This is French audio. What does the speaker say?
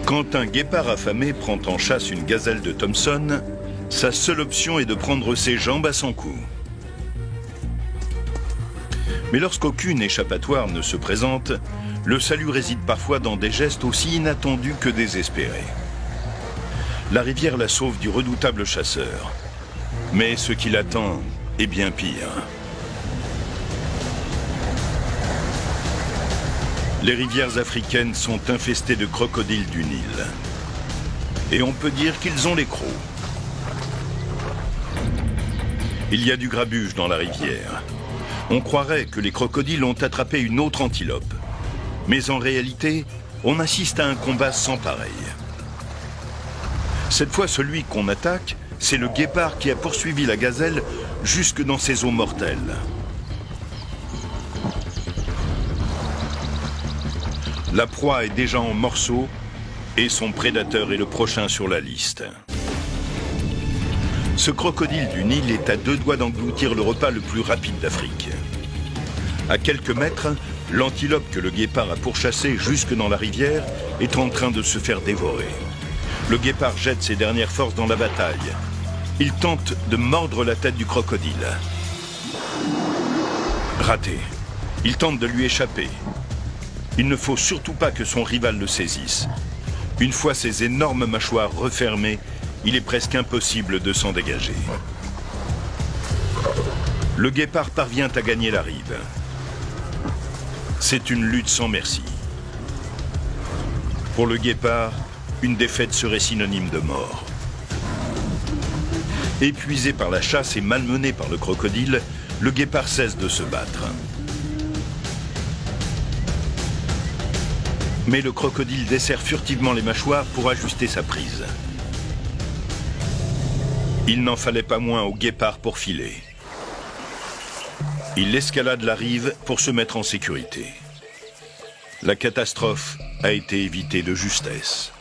Quand un guépard affamé prend en chasse une gazelle de Thomson, sa seule option est de prendre ses jambes à son cou. Mais lorsqu'aucune échappatoire ne se présente, le salut réside parfois dans des gestes aussi inattendus que désespérés. La rivière la sauve du redoutable chasseur. Mais ce qui l'attend est bien pire. Les rivières africaines sont infestées de crocodiles du Nil. Et on peut dire qu'ils ont les crocs. Il y a du grabuge dans la rivière. On croirait que les crocodiles ont attrapé une autre antilope. Mais en réalité, on assiste à un combat sans pareil. Cette fois, celui qu'on attaque, c'est le guépard qui a poursuivi la gazelle jusque dans ses eaux mortelles. La proie est déjà en morceaux et son prédateur est le prochain sur la liste. Ce crocodile du Nil est à deux doigts d'engloutir le repas le plus rapide d'Afrique. À quelques mètres, l'antilope que le guépard a pourchassée jusque dans la rivière est en train de se faire dévorer. Le guépard jette ses dernières forces dans la bataille. Il tente de mordre la tête du crocodile. Raté. Il tente de lui échapper. Il ne faut surtout pas que son rival le saisisse. Une fois ses énormes mâchoires refermées, il est presque impossible de s'en dégager. Le guépard parvient à gagner la rive. C'est une lutte sans merci. Pour le guépard, une défaite serait synonyme de mort. Épuisé par la chasse et malmené par le crocodile, le guépard cesse de se battre. Mais le crocodile desserre furtivement les mâchoires pour ajuster sa prise. Il n'en fallait pas moins au guépard pour filer. Il escalade la rive pour se mettre en sécurité. La catastrophe a été évitée de justesse.